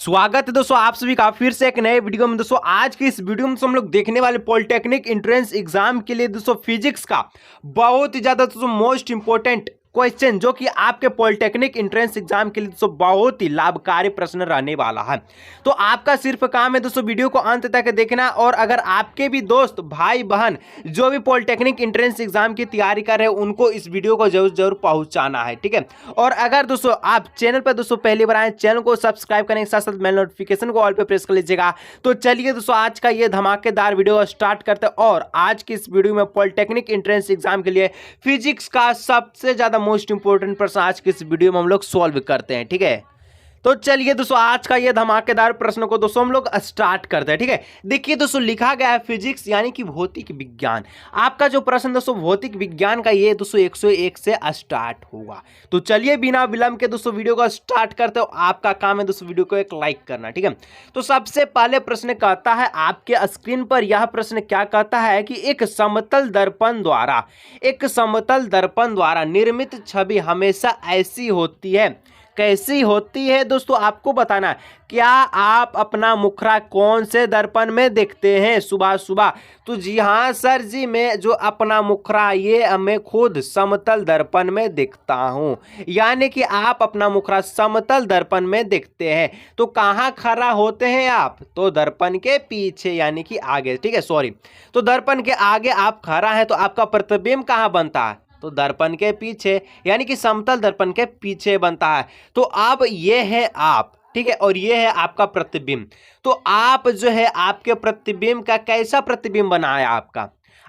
स्वागत है दोस्तों आप सभी का फिर से एक नए वीडियो में। दोस्तों आज की इस वीडियो में हम लोग देखने वाले पॉलिटेक्निक एंट्रेंस एग्जाम के लिए दोस्तों फिजिक्स का बहुत ही ज्यादा दोस्तों मोस्ट इंपॉर्टेंट क्वेश्चन जो कि आपके पॉलिटेक्निक एंट्रेंस एग्जाम के लिए दोस्तों बहुत ही लाभकारी प्रश्न रहने वाला है। तो आपका सिर्फ काम है दोस्तों वीडियो को अंत तक देखना, और अगर आपके भी दोस्त भाई बहन जो भी पॉलिटेक्निक एंट्रेंस एग्जाम की तैयारी कर रहे हैं उनको इस वीडियो को जरूर पहुंचाना है, ठीक है। और अगर दोस्तों आप चैनल पर दोस्तों पहली बार आए, चैनल को सब्सक्राइब करने के साथ साथ बेल नोटिफिकेशन को ऑल पे प्रेस कर लीजिएगा। तो चलिए दोस्तों आज का ये धमाकेदार वीडियो स्टार्ट करते हैं, और आज की इस वीडियो में पॉलिटेक्निक एंट्रेंस एग्जाम के लिए फिजिक्स का सबसे ज्यादा मोस्ट इंपोर्टेंट प्रश्न आज की इस वीडियो में हम लोग सॉल्व करते हैं, ठीक है। तो चलिए दोस्तों आज का ये धमाकेदार प्रश्न को दोस्तों हम लोग स्टार्ट करते हैं, ठीक है। देखिए दोस्तों लिखा गया है फिजिक्स यानी कि भौतिक विज्ञान। आपका जो प्रश्न दोस्तों भौतिक विज्ञान का ये दोस्तों 101 से स्टार्ट होगा। तो चलिए बिना विलंब के दोस्तों वीडियो को स्टार्ट करते हो। आपका काम है दोस्तों वीडियो को एक लाइक करना, ठीक है। तो सबसे पहले प्रश्न कहता है आपके स्क्रीन पर, यह प्रश्न क्या कहता है कि एक समतल दर्पण द्वारा निर्मित छवि हमेशा ऐसी होती है, कैसी होती है दोस्तों आपको बताना है। क्या आप अपना मुखरा कौन से दर्पण में देखते हैं सुबह सुबह? तो जी हाँ सर जी, मैं जो अपना मुखरा ये मैं खुद समतल दर्पण में देखता हूं। यानी कि आप अपना मुखरा समतल दर्पण में देखते हैं। तो कहाँ खड़ा होते हैं आप? तो दर्पण के पीछे यानी कि आगे, ठीक है, सॉरी। तो दर्पण के आगे आप खड़ा है तो आपका प्रतिबिंब कहाँ बनता है? तो दर्पण के पीछे यानी कि समतल दर्पण के पीछे बनता है। तो अब ये है आप, ठीक है, और ये है आपका प्रतिबिंब। तो आप जो है आपके प्रतिबिंब का कैसा प्रतिबिंब बना है?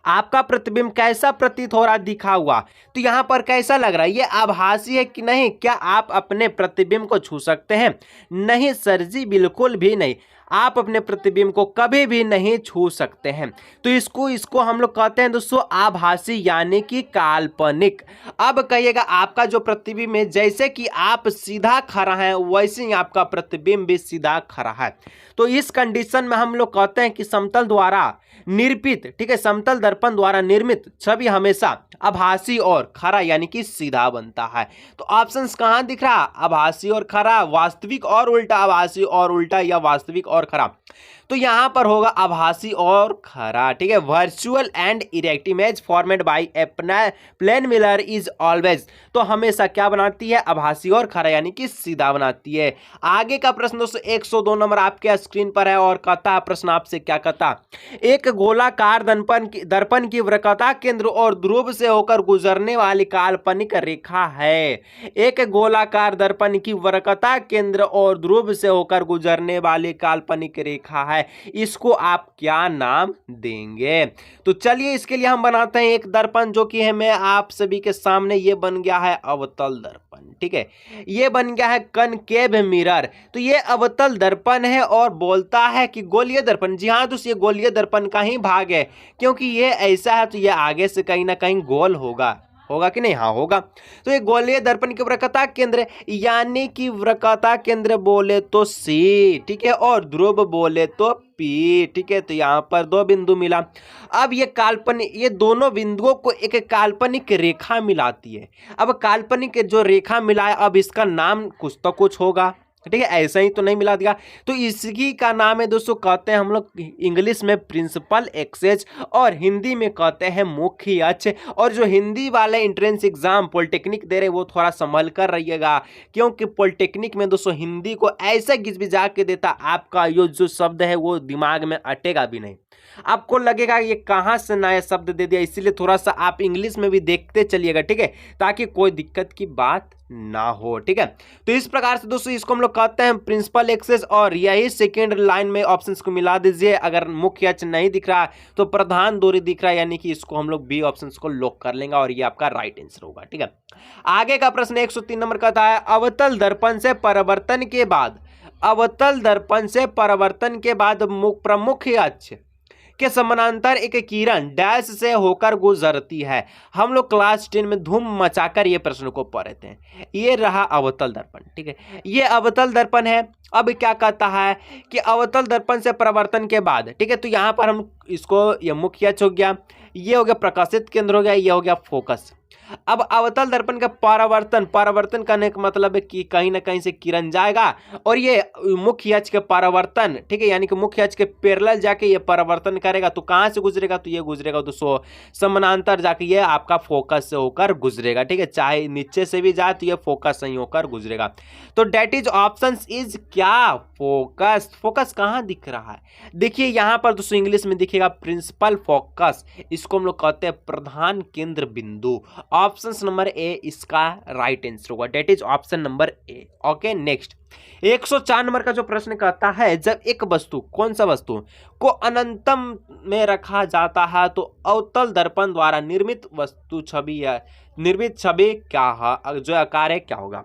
आपका प्रतिबिंब कैसा प्रतीत हो रहा दिखा हुआ? तो यहां पर कैसा लग रहा है? ये आभासी है कि नहीं? क्या आप अपने प्रतिबिंब को छू सकते हैं? नहीं सर जी, बिल्कुल भी नहीं। आप अपने प्रतिबिंब को कभी भी नहीं छू सकते हैं। तो इसको हम लोग कहते हैं दोस्तों आभासी यानी कि काल्पनिक। अब कहिएगा आपका जो प्रतिबिंब है, जैसे कि आप सीधा खड़ा है वैसे ही आपका प्रतिबिंब भी सीधा खड़ा है। तो इस कंडीशन में हम लोग कहते हैं कि समतल द्वारा निर्मित, ठीक है, समतल दर्पण द्वारा निर्मित छवि हमेशा आभासी और खरा यानी कि सीधा बनता है। तो ऑप्शंस कहां दिख रहा? आभासी और खरा, वास्तविक और उल्टा, आभासी और उल्टा, या वास्तविक और खरा। तो यहां पर होगा आभासी और खरा, ठीक है। Virtual and erect image formed by a plane mirror is always, तो हमेशा क्या बनाती है? आभासी और खरा यानी कि सीधा बनाती है। आगे का प्रश्न दोस्तों 102 नंबर आपके स्क्रीन पर है, और कहता है प्रश्न आपसे क्या कहता? एक गोलाकार दर्पण की वक्रता केंद्र और ध्रुव से होकर गुजरने वाली काल्पनिक रेखा है। एक गोलाकार दर्पण की वक्रता केंद्र और ध्रुव से होकर गुजरने वाली काल्पनिक रेखा है, इसको आप क्या नाम देंगे? तो चलिए इसके लिए हम बनाते हैं एक दर्पण जो कि है मैं आप सभी के सामने, ये बन गया है अवतल दर्पण, ठीक है। ये बन गया है कनकेव मिरर। तो ये अवतल दर्पण है और बोलता है कि गोलीय दर्पण। जी हाँ दोस्तों, ये गोलीय दर्पण का ही भाग है, क्योंकि ये ऐसा है तो ये आगे से कहीं ना कहीं गोल होगा कि नहीं? हाँ होगा। तो ये गोलीय दर्पण की वक्रता केंद्र यानी कि वक्रता केंद्र बोले तो सी, ठीक है, और ध्रुव बोले तो पी, ठीक है। तो यहाँ पर दो बिंदु मिला। अब ये काल्पनिक, ये दोनों बिंदुओं को एक काल्पनिक रेखा मिलाती है। अब काल्पनिक जो रेखा मिला है, अब इसका नाम कुछ तो कुछ होगा, ठीक है, ऐसा ही तो नहीं मिला दिया। तो इसकी का नाम है दोस्तों, कहते हैं हम लोग इंग्लिश में प्रिंसिपल एक्सेस, और हिंदी में कहते हैं मुख्य अक्ष। और जो हिंदी वाले एंट्रेंस एग्जाम पॉलिटेक्निक दे रहे हैं वो थोड़ा संभल कर रहिएगा, क्योंकि पॉलिटेक्निक में दोस्तों हिंदी को ऐसा घिसबिजा के देता, आपका ये जो शब्द है वो दिमाग में अटेगा भी नहीं। आपको लगेगा ये कहाँ से नया शब्द दे दिया, इसीलिए थोड़ा सा आप इंग्लिश में भी देखते चलिएगा, ठीक है, ताकि कोई दिक्कत की बात ना हो, ठीक है। तो इस प्रकार से दोस्तों इसको हम लोग कहते हैं प्रिंसिपल एक्सेस, और यही सेकेंड लाइन में ऑप्शंस को मिला दीजिए। अगर मुख्य अक्ष नहीं दिख रहा तो प्रधान दूरी दिख रहा है, यानी कि इसको हम लोग बी ऑप्शंस को लॉक कर लेंगे, और ये आपका राइट आंसर होगा, ठीक है। आगे का प्रश्न 103 नंबर कहता है अवतल दर्पण से परावर्तन के बाद प्रमुख अक्ष के समानांतर एक किरण डैश से होकर गुजरती है। हम लोग क्लास 10 में धूम मचाकर ये प्रश्न को पढ़े थे। ये रहा अवतल दर्पण, ठीक है, ये अवतल दर्पण है। अब क्या कहता है कि अवतल दर्पण से परावर्तन के बाद, ठीक है, तो यहाँ पर हम इसको, ये मुख्य अक्ष हो गया, ये हो गया प्रकाशित केंद्र हो गया, ये हो गया फोकस। अब अवतल दर्पण का परावर्तन करने का मतलब है कि कहीं ना कहीं से किरण जाएगा और ये मुख्य अक्ष के परावर्तन, ठीक है, यानी कि मुख्य अक्ष के पैरेलल जाके ये परावर्तन करेगा। तो कहाँ से गुजरेगा? तो ये गुजरेगा दोस्तों समानांतर जाके ये आपका फोकस से होकर गुजरेगा, ठीक है, चाहे नीचे से भी जाए तो ये फोकस से ही होकर गुजरेगा। तो डेट इज ऑप्शन इज क्या? फोकस। फोकस कहाँ दिख रहा है? देखिए यहाँ पर दोस्तों इंग्लिश में दिखेगा प्रिंसिपल फोकस, इसको हम लोग कहते हैं प्रधान केंद्र बिंदु। ऑप्शन नंबर ए इसका राइट आंसर होगा, that is option number A. Okay, next 104 number का जो प्रश्न कहता है, जब एक वस्तु, कौन सा वस्तु को अनंतम में रखा जाता है तो अवतल दर्पण द्वारा निर्मित वस्तु छवि या निर्मित छवि क्या है, जो आकार है क्या होगा?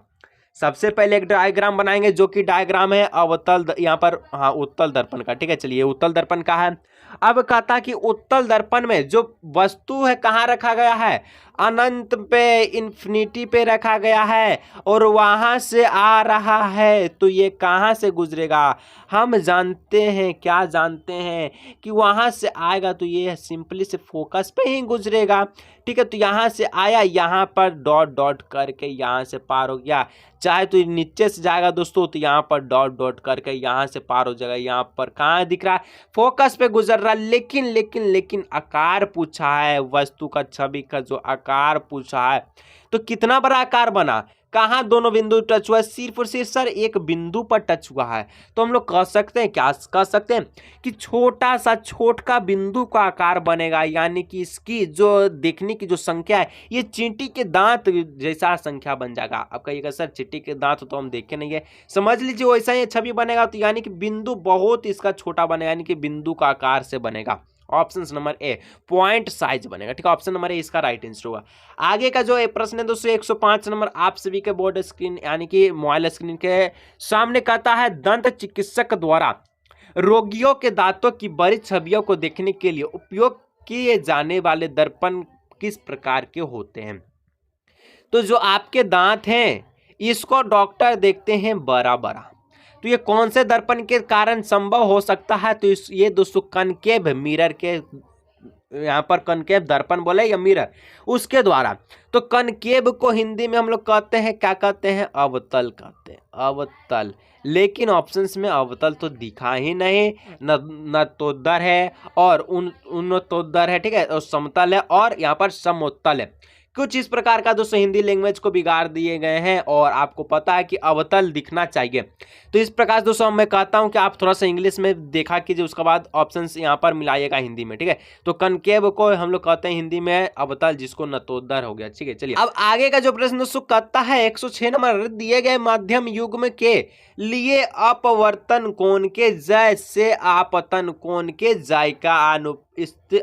सबसे पहले एक डायग्राम बनाएंगे जो कि डायग्राम है अवतल यहाँ पर, हाँ, उत्तल दर्पण का, ठीक है। चलिए उत्तल दर्पण का है। अब कहता कि उत्तल दर्पण में जो वस्तु है कहाँ रखा गया है? अनंत पे, इन्फिनिटी पे रखा गया है और वहां से आ रहा है, तो ये कहाँ से गुजरेगा? हम जानते हैं, क्या जानते हैं कि वहां से आएगा तो ये सिंपली से फोकस पे ही गुजरेगा, ठीक है। तो यहाँ से आया, यहाँ पर डॉट डॉट करके यहाँ से पार हो गया, चाहे तो नीचे से जाएगा दोस्तों तो यहाँ पर डॉट डॉट करके यहाँ से पार हो जाएगा। यहाँ पर कहाँ दिख रहा है? फोकस पे गुजर रहा। लेकिन आकार पूछा है, वस्तु का छवि का जो आकार पूछा है, तो कितना बड़ा आकार बना? कहाँ दोनों बिंदु टच हुआ है? सिर्फ और सिर्फ सर एक बिंदु पर टच हुआ है। तो हम लोग कह सकते हैं, क्या कह सकते हैं कि छोटा सा छोट का बिंदु का आकार बनेगा, यानी कि इसकी जो देखने की जो संख्या है ये चींटी के दांत जैसा संख्या बन जाएगा। अब कहिएगा सर चींटी के दांत तो हम देखे नहीं है, समझ लीजिए वैसा ही छवि बनेगा, तो यानी कि बिंदु बहुत इसका छोटा बनेगा, यानी कि बिंदु का आकार से बनेगा। ऑप्शन नंबर ए पॉइंट साइज बनेगा, ठीक है। ऑप्शन नंबर ए इसका राइट आंसर होगा। आगे का जो प्रश्न है दोस्तों 105 नंबर, आप सभी के बोर्ड स्क्रीन यानी कि मोबाइल स्क्रीन के सामने कहता है, दंत चिकित्सक द्वारा रोगियों के दांतों की बड़ी छवियों को देखने के लिए उपयोग किए जाने वाले दर्पण किस प्रकार के होते हैं? तो जो आपके दांत हैं इसको डॉक्टर देखते हैं बड़ा बड़ा, तो ये कौन से दर्पण के कारण संभव हो सकता है? तो ये दोस्तों कनकेव मिरर के, यहाँ पर कनकेव दर्पण बोले या मिरर, उसके द्वारा। तो कनकेव को हिंदी में हम लोग कहते हैं, क्या कहते हैं? अवतल कहते हैं, अवतल। लेकिन ऑप्शंस में अवतल तो दिखा ही नहीं, न तोदर है और उन तोदर है, ठीक है, और समतल है और यहाँ पर समोत्तल है। कुछ इस प्रकार का दोस्तों हिंदी लैंग्वेज को बिगाड़ दिए गए हैं और आपको पता है कि अवतल दिखना चाहिए। तो इस प्रकार दोस्तों मैं कहता हूं कि आप थोड़ा सा इंग्लिश में देखा कीजिए, उसके बाद ऑप्शंस यहां पर मिलाइएगा हिंदी में, ठीक है। तो कनकेव को हम लोग कहते हैं हिंदी में अवतल, जिसको नतोदर हो गया, ठीक है। चलिए अब आगे का जो प्रश्न दोस्तों कहता है 106 नंबर, दिए गए माध्यम युग्म के लिए अपवर्तन कोण के जैसे आपतन कोण के जाय का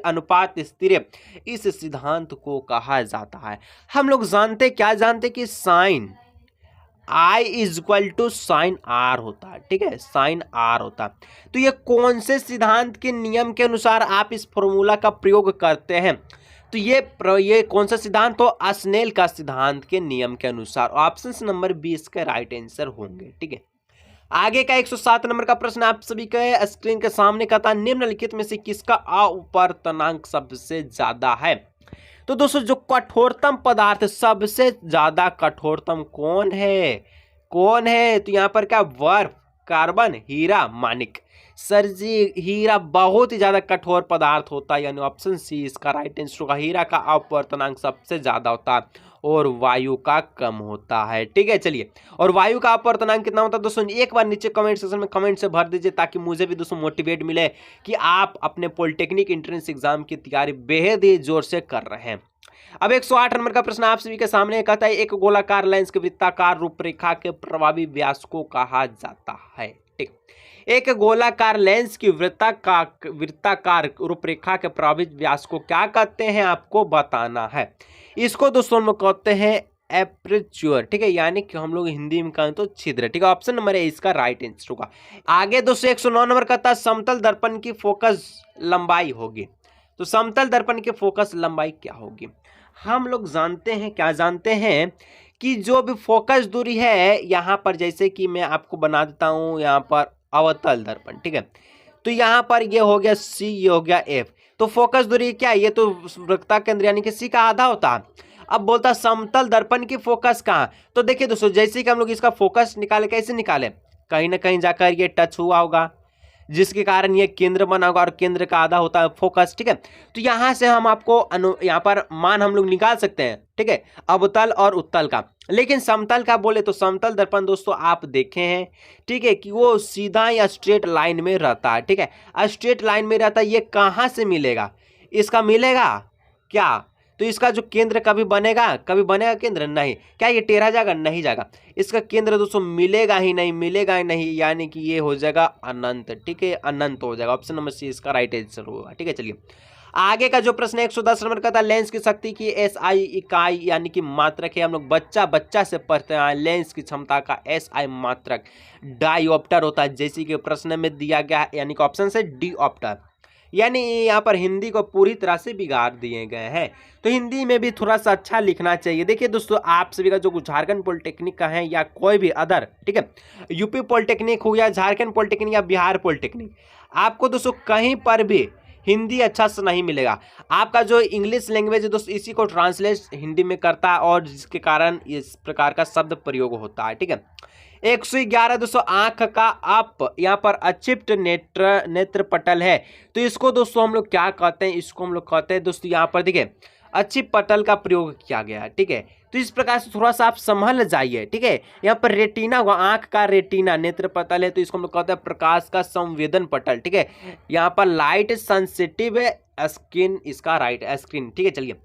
अनुपात स्थिर, इस सिद्धांत को कहा जाता है। हम लोग जानते, क्या जानते कि sine I is equal to sine r होता है, ठीक है, साइन आर होता है। तो ये कौन से सिद्धांत के नियम के अनुसार आप इस फॉर्मूला का प्रयोग करते हैं? तो ये कौन सा सिद्धांत हो? स्नेल का सिद्धांत के नियम के अनुसार। ऑप्शन नंबर 20 के राइट आंसर होंगे, ठीक है। आगे का 107 नंबर का प्रश्न आप सभी के स्क्रीन के सामने कहता है, निम्नलिखित में से किसका अपवर्तनांक सबसे ज्यादा है? तो दोस्तों जो कठोरतम पदार्थ, सबसे ज्यादा कठोरतम कौन है? कौन है? तो यहाँ पर क्या? बर्फ, कार्बन, हीरा, मानिक। सर जी हीरा बहुत ही ज्यादा कठोर पदार्थ होता है, यानी ऑप्शन सी इसका राइट आंसर होगा। हीरा का अपवर्तनांक सबसे ज्यादा होता है और वायु का कम होता है, ठीक है। चलिए, और वायु का अपवर्तनांक कितना होता है दोस्तों? एक बार नीचे कमेंट सेक्शन में कमेंट से भर दीजिए, ताकि मुझे भी दोस्तों मोटिवेट मिले कि आप अपने पॉलिटेक्निक एंट्रेंस एग्जाम की तैयारी बेहद ही जोर से कर रहे हैं। अब 108 नंबर का प्रश्न आप सभी के सामने कहता है, एक गोलाकार लेंस के वृत्ताकार रूपरेखा के प्रभावी व्यास को कहा जाता है, ठीक। एक गोलाकार लेंस की वृत्ताकार रूपरेखा के प्रभावी व्यास को क्या कहते हैं? आपको बताना है। इसको दोस्तों हम लोग कहते हैं एपर्चर, ठीक है, यानी कि हम लोग हिंदी में कहें तो छिद्र, ठीक है। ऑप्शन नंबर है इसका राइट आंसर होगा। आगे दोस्तों 109 नंबर कहता है, समतल दर्पण की फोकस लंबाई होगी। तो समतल दर्पण की फोकस लंबाई क्या होगी? हम लोग जानते हैं, क्या जानते हैं कि जो भी फोकस दूरी है यहाँ पर, जैसे कि मैं आपको बना देता हूँ यहाँ पर अवतल दर्पण, ठीक है। तो यहाँ पर ये हो गया C, ये हो गया F। तो फोकस दूरी क्या है? ये तो वृत्ता केंद्र यानी कि C का आधा होता है। अब बोलता समतल दर्पण की फोकस कहाँ, तो देखिए दोस्तों जैसे कि हम लोग इसका फोकस निकाले, कैसे निकाले, कहीं ना कहीं जाकर ये टच हुआ होगा, जिसके कारण ये केंद्र बना होगा और केंद्र का आधा होता है फोकस, ठीक है। तो यहां से हम आपको यहाँ पर मान हम लोग निकाल सकते हैं, ठीक है, अवतल और उत्तल का। लेकिन समतल का बोले तो समतल दर्पण दोस्तों आप देखे हैं, ठीक है, कि वो सीधा या स्ट्रेट लाइन में रहता है, ठीक है, स्ट्रेट लाइन में रहता है। ये कहाँ से मिलेगा, इसका मिलेगा क्या, तो इसका जो केंद्र कभी बनेगा केंद्र नहीं, क्या ये टेढ़ा जाएगा, नहीं जाएगा, इसका केंद्र दोस्तों मिलेगा ही नहीं, यानी कि ये हो जाएगा अनंत, ठीक है, अनंत हो जाएगा। ऑप्शन नंबर सी इसका राइट आंसर होगा, ठीक है। चलिए आगे का जो प्रश्न है 110 नंबर का था, लेंस की शक्ति की SI इकाई यानी कि मात्रक है। हम लोग बच्चा से पढ़ते हैं, लेंस की क्षमता का SI मात्रक डायोप्टर होता है, जैसे कि प्रश्न में दिया गया है, यानी कि ऑप्शन से डिऑप्टर। यानी यहाँ पर हिंदी को पूरी तरह से बिगाड़ दिए गए हैं, तो हिंदी में भी थोड़ा सा अच्छा लिखना चाहिए। देखिए दोस्तों आप सभी का जो झारखंड पॉलिटेक्निक का है या कोई भी अदर, ठीक है, यूपी पॉलिटेक्निक हो या झारखंड पॉलिटेक्निक या बिहार पॉलिटेक्निक, आपको दोस्तों कहीं पर भी हिंदी अच्छा से नहीं मिलेगा। आपका जो इंग्लिश लैंग्वेज है दोस्तों इसी को ट्रांसलेट हिंदी में करता है और जिसके कारण इस प्रकार का शब्द प्रयोग होता है, ठीक है। 111 दोस्तों आंख का अप यहाँ पर अचिप्त नेत्र पटल है, तो इसको दोस्तों हम लोग क्या कहते हैं, इसको हम लोग कहते हैं दोस्तों यहाँ पर देखिए अचिप्त पटल का प्रयोग किया गया है, ठीक है। तो इस प्रकार से थोड़ा सा आप संभल जाइए, ठीक है। यहाँ पर रेटिना हुआ, आंख का रेटिना नेत्र पटल है, तो इसको हम लोग कहते हैं प्रकाश का संवेदन पटल, ठीक है। यहाँ पर लाइट सेंसिटिव स्किन, इसका राइट स्क्रीन, ठीक है। चलिए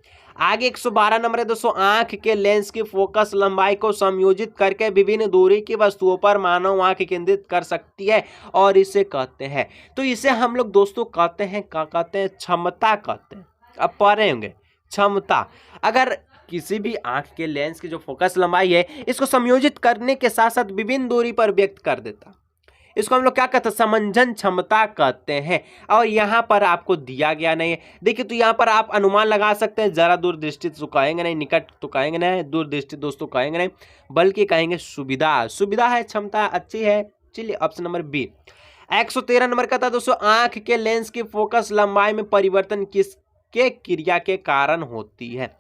आगे 112 नंबर है दोस्तों, आंख के लेंस की फोकस लंबाई को समायोजित करके विभिन्न दूरी की वस्तुओं पर मानव आंख केंद्रित कर सकती है और इसे कहते हैं, तो इसे हम लोग दोस्तों कहते हैं, क्या कहते हैं, क्षमता कहते हैं। अब पढ़े होंगे क्षमता, अगर किसी भी आंख के लेंस की जो फोकस लंबाई है इसको समायोजित करने के साथ साथ विभिन्न दूरी पर व्यक्त कर देता, इसको हम लोग क्या कहते हैं, समंजन क्षमता कहते हैं। और यहाँ पर आपको दिया गया नहीं है, देखिए तो यहाँ पर आप अनुमान लगा सकते हैं, जरा दूरदृष्टि तो कहेंगे नहीं, निकट तो कहेंगे नहीं, दूरदृष्टि दोस्तों कहेंगे नहीं, बल्कि कहेंगे सुविधा है, क्षमता अच्छी है। चलिए ऑप्शन नंबर बी। 113 नंबर का था दोस्तों, आंख के लेंस की फोकस लंबाई में परिवर्तन किसके क्रिया के कारण होती है,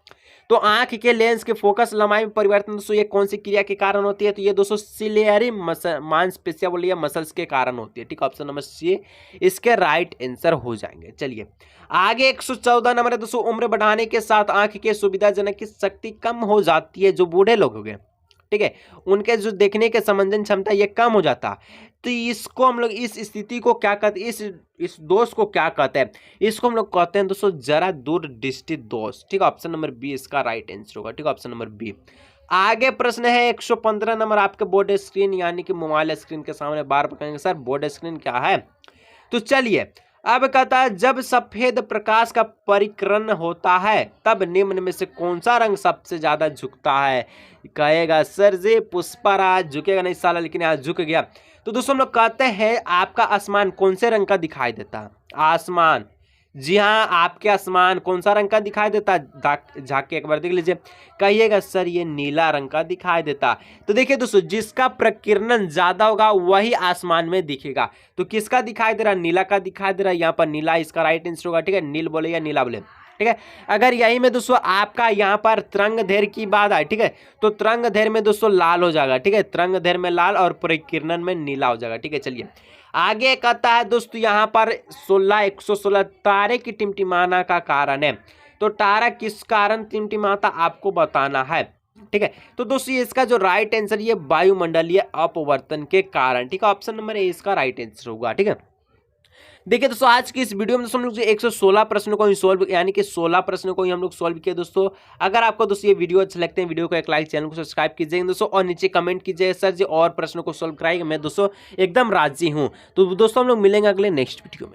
तो आंख के लेंस के फोकस लंबाई में परिवर्तन दोस्तों ये कौन सी क्रिया के कारण होती है, तो ये दोस्तों सिलियरी मांसपेशियां बोलिए मसल्स के कारण होती है, ठीक है। ऑप्शन नंबर सी इसके राइट आंसर हो जाएंगे। चलिए आगे 114 नंबर है दोस्तों, उम्र बढ़ाने के साथ आंख के सुविधाजनक की शक्ति कम हो जाती है, जो बूढ़े लोग हो गए, ठीक है, उनके जो देखने के समंजन क्षमता ये कम हो जाता, तो इसको हम लोग इस स्थिति को क्या कहते हैं, इस दोष को क्या कहते हैं, इसको हम लोग कहते हैं दोस्तों जरा दूरदृष्टि दोष, ठीक है। ऑप्शन नंबर बी इसका राइट आंसर होगा, ठीक है, ऑप्शन नंबर बी। आगे प्रश्न है 115 नंबर, आपके बोर्ड स्क्रीन यानी कि मोबाइल स्क्रीन के सामने बार बार कहेंगे सर बोर्ड स्क्रीन क्या है, तो चलिए अब कहता है जब सफेद प्रकाश का परिकरण होता है तब निम्न में से कौन सा रंग सबसे ज्यादा झुकता है, कहेगा सर जी पुष्पराज झुकेगा नहीं साला, लेकिन यहाँ झुक गया। तो दोस्तों हम लोग कहते हैं आपका आसमान कौन से रंग का दिखाई देता है, आसमान, जी हाँ आपके आसमान कौन सा रंग का दिखाई देता है, झांक के एक बार देख लीजिए, कहिएगा सर ये नीला रंग का दिखाई देता। तो देखिए दोस्तों जिसका प्रकीर्णन ज्यादा होगा वही आसमान में दिखेगा, तो किसका दिखाई दे रहा है, नीला का दिखाई दे रहा है, यहाँ पर नीला इसका राइट आंसर होगा, ठीक है। नील बोले या नीला बोले, ठीक है। अगर यही में दोस्तों आपका यहाँ पर तरंग दैर्घ्य की बात है, ठीक है, तो तरंग दैर्घ्य में दोस्तों लाल हो जाएगा, ठीक है, तरंग दैर्घ्य में लाल और परिकीर्णन में नीला हो जाएगा, ठीक है। चलिए आगे कहता है दोस्तों यहाँ पर 116 तारे की टिमटिमाना का कारण है, तो तारा किस कारण टिमटिमाता आपको बताना है, ठीक है। तो दोस्तों इसका जो राइट आंसर ये वायुमंडलीय अपवर्तन के कारण, ठीक है, ऑप्शन नंबर ए इसका राइट आंसर होगा, ठीक है। देखिए दोस्तों आज की इस वीडियो में दोस्तों हम लोग 116 प्रश्नों को ही सोल्व यानी कि 16 प्रश्नों को ही हम लोग सोल्व किए दोस्तों। अगर आपको दोस्तों ये वीडियो अच्छे लगते हैं वीडियो को एक लाइक, चैनल को सब्सक्राइब कीजिएगा दोस्तों और नीचे कमेंट कीजिए सर जी और प्रश्नों को सोल्व कराएंगे, मैं दोस्तों एकदम राजी हूँ। तो दोस्तों हम लोग मिलेंगे अगले नेक्स्ट वीडियो में।